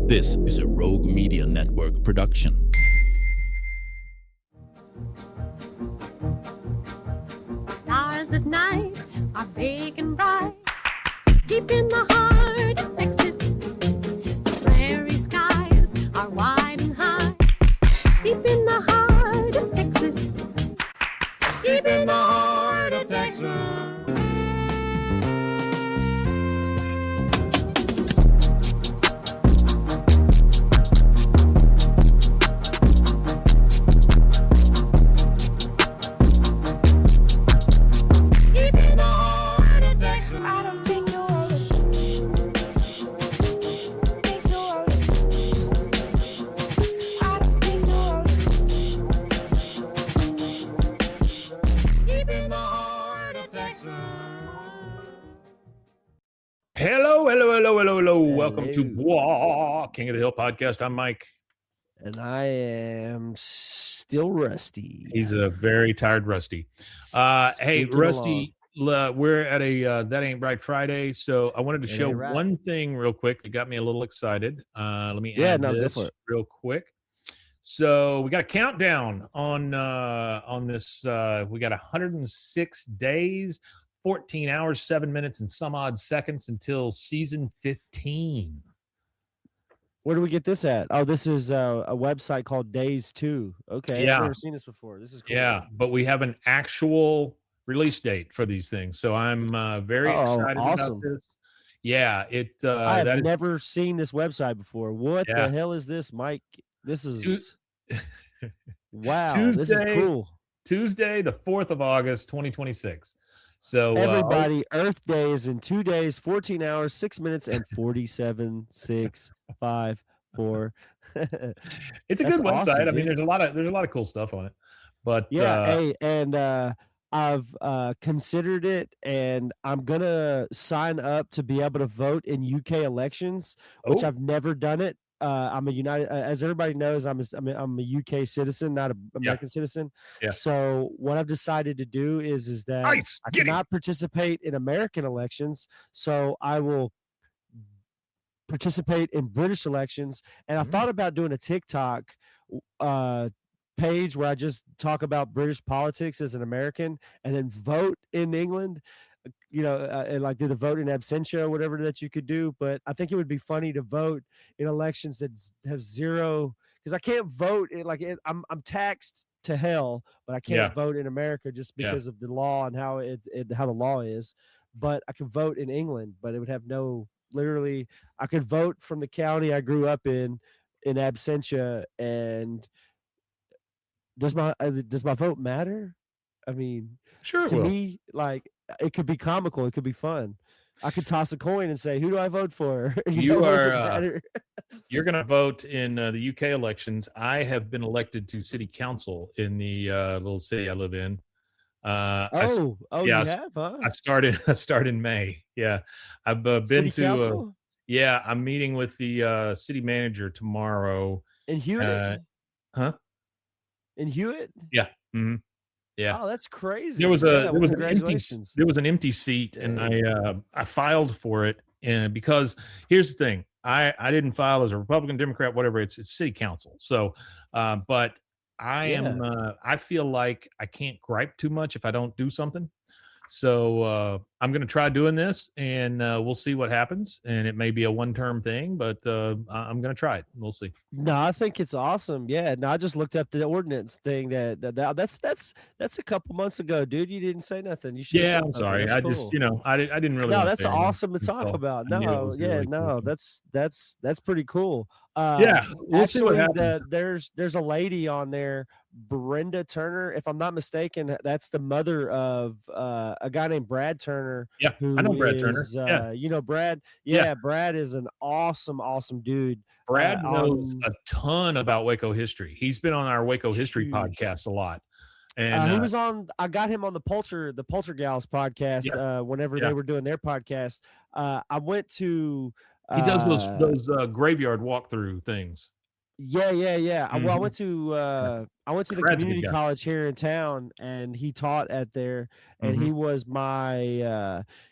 This is a Rogue Media Network production. Stars at night are big and bright. Deep in the heart of Texas, the prairie skies are wide and high. Deep in the heart of Texas, deep in the heart of Texas. Hello. Welcome to King of the Hill podcast. I'm Mike. And I am still rusty. He's a very tired Rusty. Hey, Rusty, we're at a That Ain't Right Friday, so I wanted to show one thing real quick that got me a little excited. Let me add this real quick. So we got a countdown on this. We got 106 days, 14 hours, 7 minutes, and some odd seconds until season 15. Where do we get this at? Oh, this is a website called Days 2. Okay, yeah. I've never seen this before. This is cool. Yeah, but we have an actual release date for these things, so I'm very excited about this. Yeah, I have never seen this website before. What the hell is this, Mike? This is wow. This is cool. Tuesday, the 4th of August, 2026. So everybody, Earth Day is in 2 days, 14 hours, 6 minutes, and 47, 6, 5, 4. It's a good website. Awesome, I mean, there's a lot of cool stuff on it. But I've considered it, and I'm gonna sign up to be able to vote in UK elections, which I've never done it. I'm a as everybody knows, I'm a UK citizen, not an American citizen. Yeah. So what I've decided to do is that I cannot participate in American elections, so I will participate in British elections. And I thought about doing a TikTok page where I just talk about British politics as an American, and then vote in England. And like do the vote in absentia or whatever that you could do. But I think it would be funny to vote in elections that have zero, because I can't vote. I'm taxed to hell, but I can't vote in America just because of the law and how how the law is. But I can vote in England, but it would have no. Literally, I could vote from the county I grew up in absentia. And does my vote matter? I mean, sure. To me, like, it could be comical. It could be fun. I could toss a coin and say, "Who do I vote for?" You're going to vote in the UK elections. I have been elected to city council in the little city I live in. You have, huh? I start in May. Yeah, I've been city to. Council? I'm meeting with the city manager tomorrow. In Hewitt? In Hewitt? Yeah. Mm-hmm. Yeah. Oh, that's crazy. There was an empty seat, and I filed for it, and because here's the thing, I didn't file as a Republican, Democrat, whatever. It's city council. So, but I feel like I can't gripe too much if I don't do something. So I'm going to try doing this, and we'll see what happens. And it may be a one-term thing, but I'm going to try it. We'll see. No, I think it's awesome. Yeah. No, I just looked up the ordinance thing. That's a couple months ago, dude. You didn't say nothing. You should. Yeah, I'm sorry. I just, I didn't really. No, that's awesome to talk about. No, cool. That's pretty cool. We'll see what happens. There's a lady on there, Brenda Turner, if I'm not mistaken. That's the mother of a guy named Brad Turner. Yeah, I know Brad Turner. You know Brad. Yeah, Brad is an awesome dude. Brad knows a ton about Waco history. He's been on our Waco history podcast a lot. And he was on. I got him on the Poltergals podcast whenever they were doing their podcast. I went to. He does those graveyard walkthrough things. Yeah. Well, I Mhm. went to the Brad's a good community guy. college here in town, and he taught at there, and Mhm.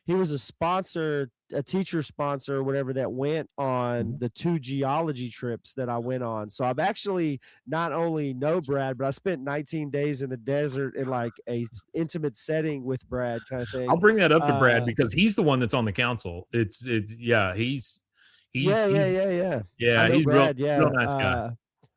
he was a sponsor, a teacher sponsor, or whatever, that went on Mhm. the 2 geology trips that I went on. So I've actually not only know Brad, but I spent 19 days in the desert in like a intimate setting with Brad, kind of thing. I'll bring that up to Brad Uh, because he's the one that's on the council. It's yeah, yeah, he's I yeah, know he's real Brad. real Yeah. nice guy.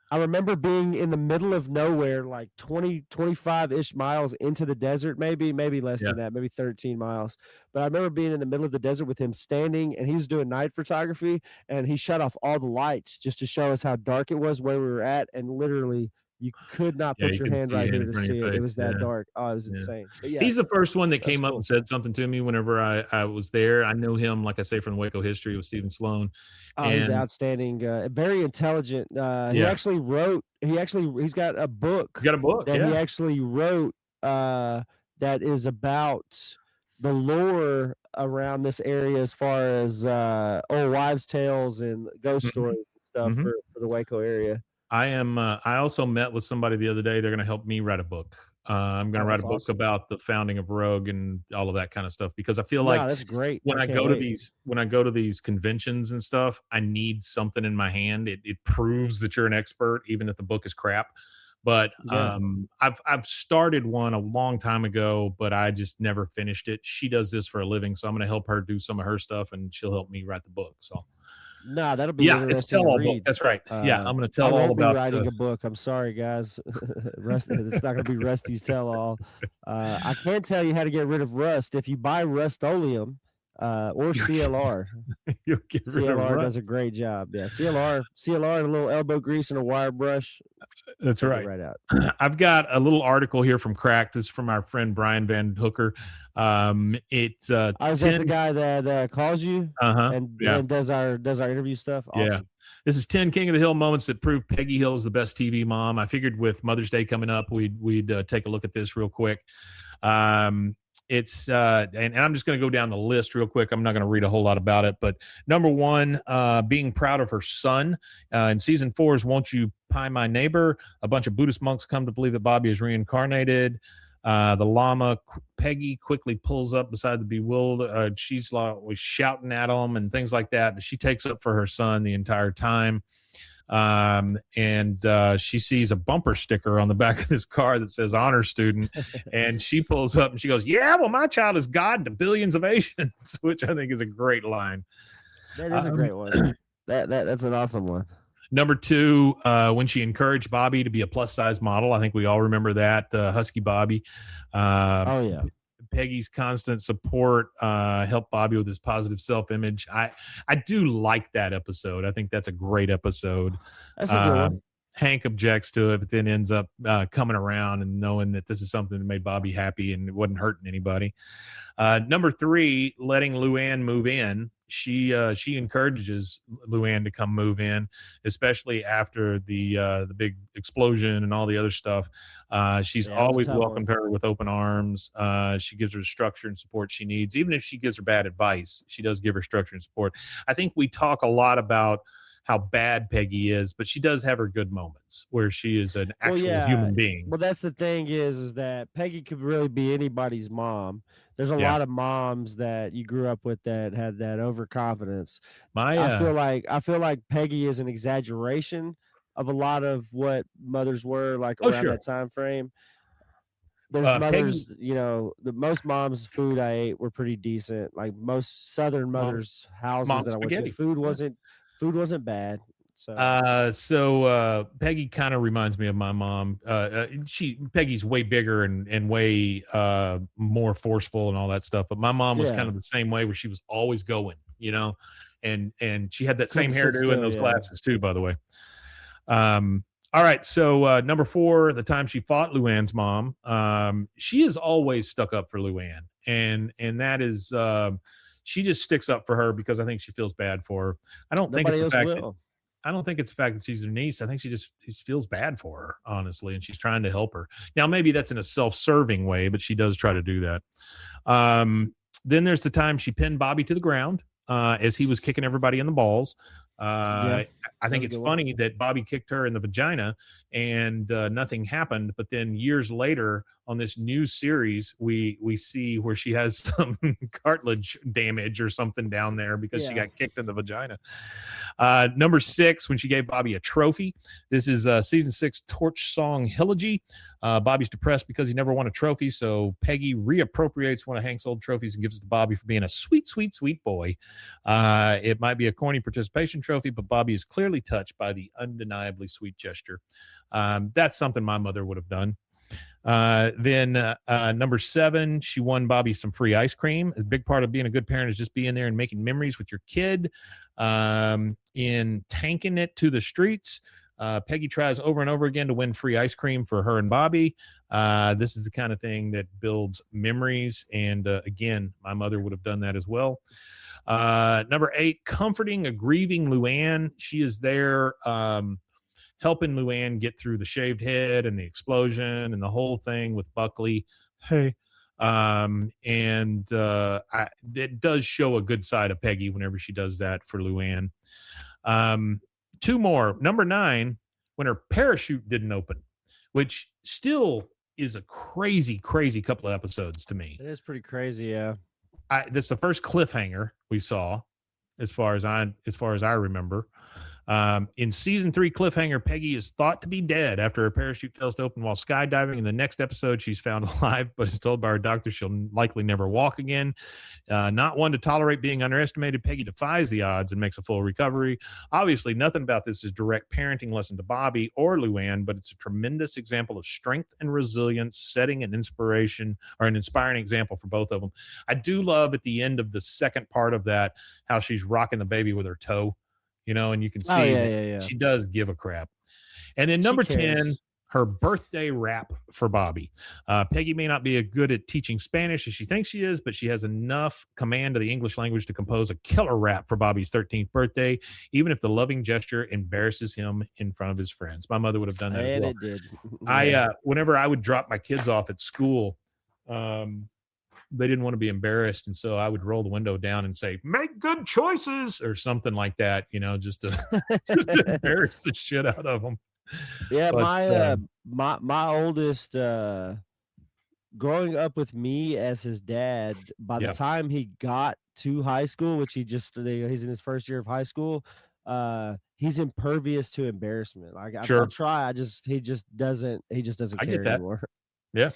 I remember being in the middle of nowhere, like 20, 25-ish miles into the desert, maybe less Yeah. than that, maybe 13 miles. But I remember being in the middle of the desert with him standing, and he was doing night photography, and he shut off all the lights just to show us how dark it was where we were at. And literally, you could not Yeah, put you your couldn't hand see your right hand here in to front of see your it. It face. was that Yeah, dark. Oh, it was yeah. insane. But yeah, He's the first one that that's came up cool. and said something to me whenever I was there. I knew him, like I say, from the Waco history with Stephen Sloan. Oh, he's And outstanding, very intelligent. yeah, He's got a book you got a book. that he Yeah. actually wrote, that is about the lore around this area as far as old wives' tales and ghost Mhm. stories and stuff Mhm. for the Waco area. I also met with somebody the other day. They're going to help me write a book. I'm going to Oh, write that's a book awesome. about the founding of Rogue and all of that kind of stuff because I feel No, like that's great. when I I can't go to wait. these conventions and stuff, I need something in my hand. It proves that you're an expert, even if the book is crap. But Yeah. I've started one a long time ago, but I just never finished it. She does this for a living, so I'm going to help her do some of her stuff, and she'll help me write the book. So No, that'll be yeah, it's a interesting to tell-all book. read. That's right. Yeah, I'm going to I tell all won't be about. writing a book. I'm sorry, guys. It's not going to be Rusty's tell-all. I can tell you how to get rid of rust if you buy Rust-Oleum, or CLR. You'll get rid of CLR does rust. a great job. Yeah, CLR, and a little elbow grease and a wire brush, That's take it right. right out. I've got a little article here from Crack. This is from our friend Brian Van Hooker. It's Is that the 10. guy that calls you Uh-huh. and Yeah. does our interview stuff? Yeah. Awesome. This is 10 King of the Hill moments that prove Peggy Hill is the best TV mom. I figured with Mother's Day coming up, we'd take a look at this real quick. It's and I'm just going to go down the list real quick. I'm not going to read a whole lot about it, but number one, being proud of her son. In season 4's Won't You Pie My Neighbor, a bunch of Buddhist monks come to believe that Bobby is reincarnated. The llama Peggy quickly pulls up beside the bewildered. She's was shouting at him and things like that, but she takes up for her son the entire time. And she sees a bumper sticker on the back of this car that says honor student, and she pulls up and she goes, yeah, well, my child is God to billions of Asians, which I think is a great line. That is a great one. That's an awesome one. Number two, when she encouraged Bobby to be a plus size model, I think we all remember that, Husky Bobby. Oh yeah. Peggy's constant support helped Bobby with his positive self-image. I do like that episode. I think that's a great episode. That's a good one. Hank objects to it, but then ends up coming around and knowing that this is something that made Bobby happy and it wasn't hurting anybody. Number three, letting Luann move in. She encourages Luann to come move in, especially after the big explosion and all the other stuff. She's always welcomed her with open arms. She gives her the structure and support she needs. Even if she gives her bad advice, she does give her structure and support. I think we talk a lot about how bad Peggy is, but she does have her good moments where she is an actual human being. Well, that's the thing is that Peggy could really be anybody's mom. There's a lot of moms that you grew up with that had that overconfidence. I feel like Peggy is an exaggeration of a lot of what mothers were like around that time frame. There's mothers, Peggy, the most moms' food I ate were pretty decent. Like most Southern mothers' houses that I went to, food wasn't bad. So Peggy kind of reminds me of my mom. Peggy's way bigger and way more forceful and all that stuff. But my mom was kind of the same way, where she was always going, and she had that same hairdo and those glasses too, by the way. All right. So number four, the time she fought Luann's mom, she is always stuck up for Luann, and that is she just sticks up for her because I think she feels bad for her. I don't think it's the fact that she's her niece. I think she feels bad for her, honestly, and she's trying to help her. Now, maybe that's in a self-serving way, but she does try to do that. Then there's the time she pinned Bobby to the ground as he was kicking everybody in the balls. I think it's funny that Bobby kicked her in the vagina and nothing happened. But then years later on this new series, we see where she has some cartilage damage or something down there because she got kicked in the vagina. Number 6, when she gave Bobby a trophy. This is season 6 Torch Song Hilogy. Bobby's depressed because he never won a trophy, so Peggy reappropriates one of Hank's old trophies and gives it to Bobby for being a sweet, sweet, sweet boy. It might be a corny participation trophy, but Bobby is clearly touched by the undeniably sweet gesture. That's something my mother would have done. Then number 7, she won Bobby some free ice cream. A big part of being a good parent is just being there and making memories with your kid, in tanking it to the streets. Peggy tries over and over again to win free ice cream for her and Bobby. This is the kind of thing that builds memories. And again, my mother would have done that as well. Number 8, comforting a grieving Luann. She is there helping Luann get through the shaved head and the explosion and the whole thing with Buckley. Hey. It does show a good side of Peggy whenever she does that for Luann. 2 more. Number 9, when her parachute didn't open, which still is a crazy, crazy couple of episodes to me. It is pretty crazy, yeah. This is the first cliffhanger we saw, as far as I remember. In season 3 cliffhanger, Peggy is thought to be dead after her parachute fails to open while skydiving. In the next episode, she's found alive, but is told by her doctor she'll likely never walk again. Not one to tolerate being underestimated, Peggy defies the odds and makes a full recovery. Obviously, nothing about this is direct parenting lesson to Bobby or Luann, but it's a tremendous example of strength and resilience, setting an inspiration or an inspiring example for both of them. I do love at the end of the second part of that how she's rocking the baby with her toe. And you can see she does give a crap. And then number 10, her birthday rap for Bobby. Peggy may not be as good at teaching Spanish as she thinks she is, but she has enough command of the English language to compose a killer rap for Bobby's 13th birthday, even if the loving gesture embarrasses him in front of his friends. My mother would have done that as well. It did. Whenever I would drop my kids off at school, they didn't want to be embarrassed, and so I would roll the window down and say, "Make good choices," or something like that, just to embarrass the shit out of them. Yeah, but, my oldest, growing up with me as his dad, by the time he got to high school, which he's in his first year of high school, he's impervious to embarrassment. Like I try, he just doesn't care anymore. Yeah.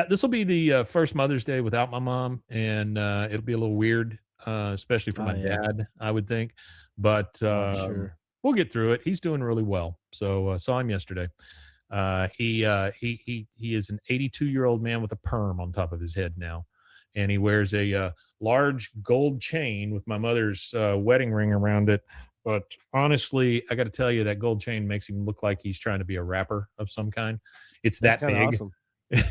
This will be the first Mother's Day without my mom, and it'll be a little weird, especially for my dad, I would think. But sure. We'll get through it. He's doing really well. So saw him yesterday. He is an 82-year-old man with a perm on top of his head now, and he wears a large gold chain with my mother's wedding ring around it. But honestly, I got to tell you, that gold chain makes him look like he's trying to be a rapper of some kind. It's that big. Awesome.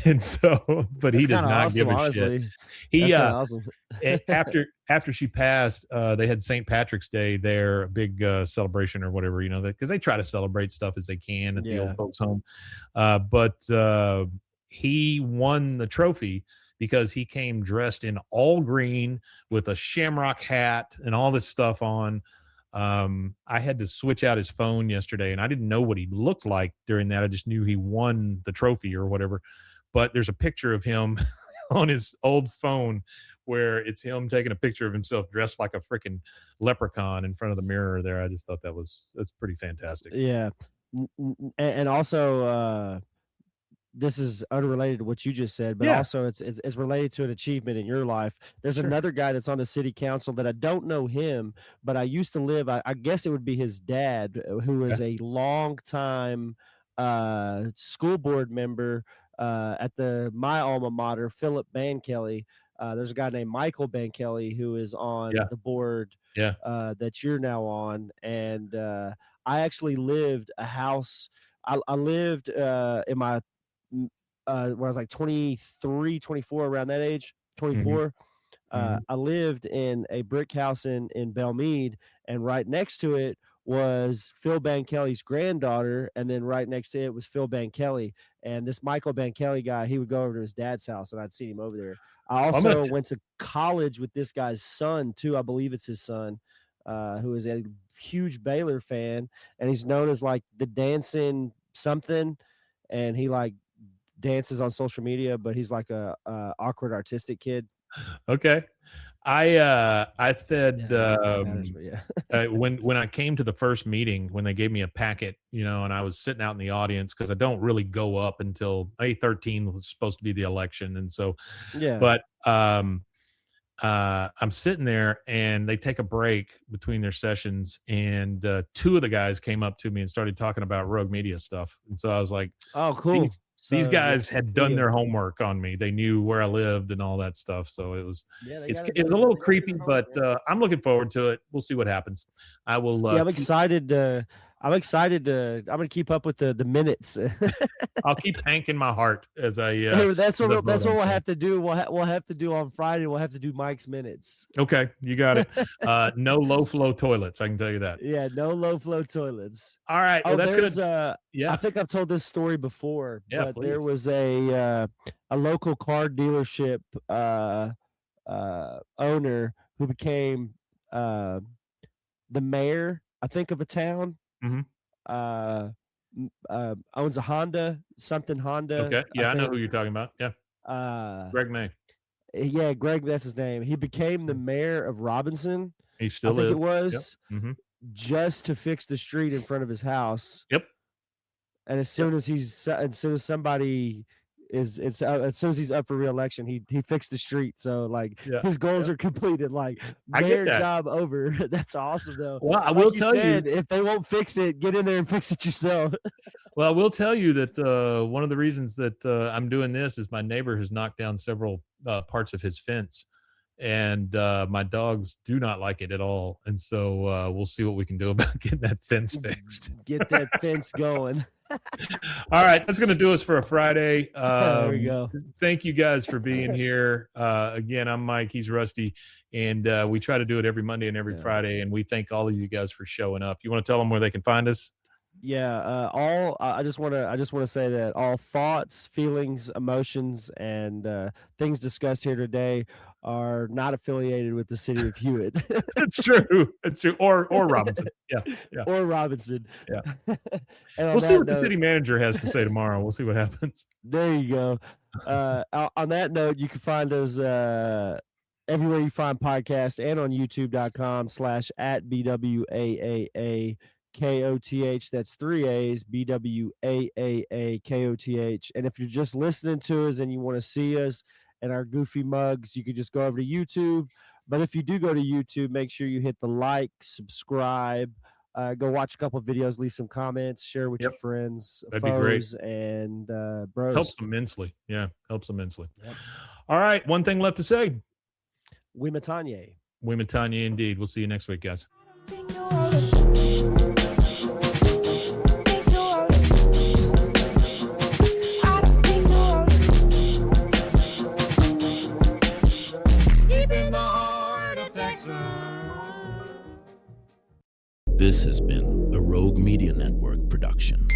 And so, but he does not give a shit. He awesome. after she passed, they had St. Patrick's Day there, a big celebration or whatever, because they try to celebrate stuff as they can at the old folks' home. But he won the trophy because he came dressed in all green with a shamrock hat and all this stuff on. I had to switch out his phone yesterday, and I didn't know what he looked like during that. I just knew he won the trophy or whatever. But there's a picture of him on his old phone where it's him taking a picture of himself dressed like a freaking leprechaun in front of the mirror there. I just thought that's pretty fantastic. Yeah. And also, this is unrelated to what you just said, but also it's related to an achievement in your life. There's another guy that's on the city council that I don't know him, but I used to live, I guess it would be his dad, who is a long time school board member at my alma mater, Philip Bankelly. There's a guy named Michael Bankelly who is on the board that you're now on. And I actually lived a house. I lived in my when I was like 23, 24, around that age, 24. I lived in a brick house in Belmead, and right next to it was Phil Bankelly's granddaughter, and then right next to it was Phil Bankelly. And this Michael Bankelly guy, he would go over to his dad's house, and I'd see him over there. I also went to college with this guy's son too. I believe it's his son. who is a huge Baylor fan, and he's known as like the dancing something, and he like dances on social media, but he's like a awkward artistic kid. Okay. I said yeah. when I came to the first meeting, when they gave me a packet, and I was sitting out in the audience because I don't really go up until May 13 was supposed to be the election, and so yeah. But I'm sitting there, and they take a break between their sessions, and two of the guys came up to me and started talking about Rogue Media stuff, and so I was like, "Oh, cool." These guys had done their homework on me. They knew where I lived and all that stuff. So it was a little creepy, but I'm looking forward to it. We'll see what happens. I will. I'm excited. I'm going to keep up with the minutes. I'll keep Hank in my heart as I. That's what we'll have to do. We'll have to do on Friday. We'll have to do Mike's minutes. Okay, you got it. No low flow toilets. I can tell you that. Yeah, no low flow toilets. All right. Well, that's good. Yeah, I think I've told this story before. Yeah, but please. There was a local car dealership owner who became the mayor, I think, of a town. Mm-hmm. Owns a Honda. Okay. Yeah, I know who you're talking about. Yeah. Greg May. Yeah, Greg, that's his name. He became the mayor of Robinson. He still I think is. it was. Yep. Mm-hmm. Just to fix the street in front of his house. Yep. And as soon as somebody as soon as he's up for re-election, he fixed the street. So like his goals are completed. Like mayor job over. That's awesome though. Well, I will tell you, if they won't fix it, get in there and fix it yourself. Well, I will tell you that one of the reasons that I'm doing this is my neighbor has knocked down several parts of his fence, and my dogs do not like it at all. And so we'll see what we can do about getting that fence fixed. Get that fence going. All right, that's going to do us for a Friday. There we go. Thank you guys for being here. Again, I'm Mike. He's Rusty, and we try to do it every Monday and every Friday. And we thank all of you guys for showing up. You want to tell them where they can find us? Yeah, I just want to say that all thoughts, feelings, emotions, and things discussed here today are not affiliated with the city of Hewitt. It's true. It's true. Or Robinson. Yeah. Or Robinson. Yeah. And we'll see what the city manager has to say tomorrow. We'll see what happens. There you go. On that note, you can find us everywhere you find podcasts and on youtube.com/@BWAAA. KOTH. That's 3 A's, BWAAA KOTH. And if you're just listening to us and you want to see us and our goofy mugs, you can just go over to YouTube. But if you do go to YouTube, make sure you hit the like, subscribe, go watch a couple of videos, leave some comments, share with your friends, foes, and bros. Helps immensely. Yeah, helps immensely. Yep. All right, one thing left to say. Wimatanye. Wimatanye indeed. We'll see you next week, guys. This has been a Rogue Media Network production.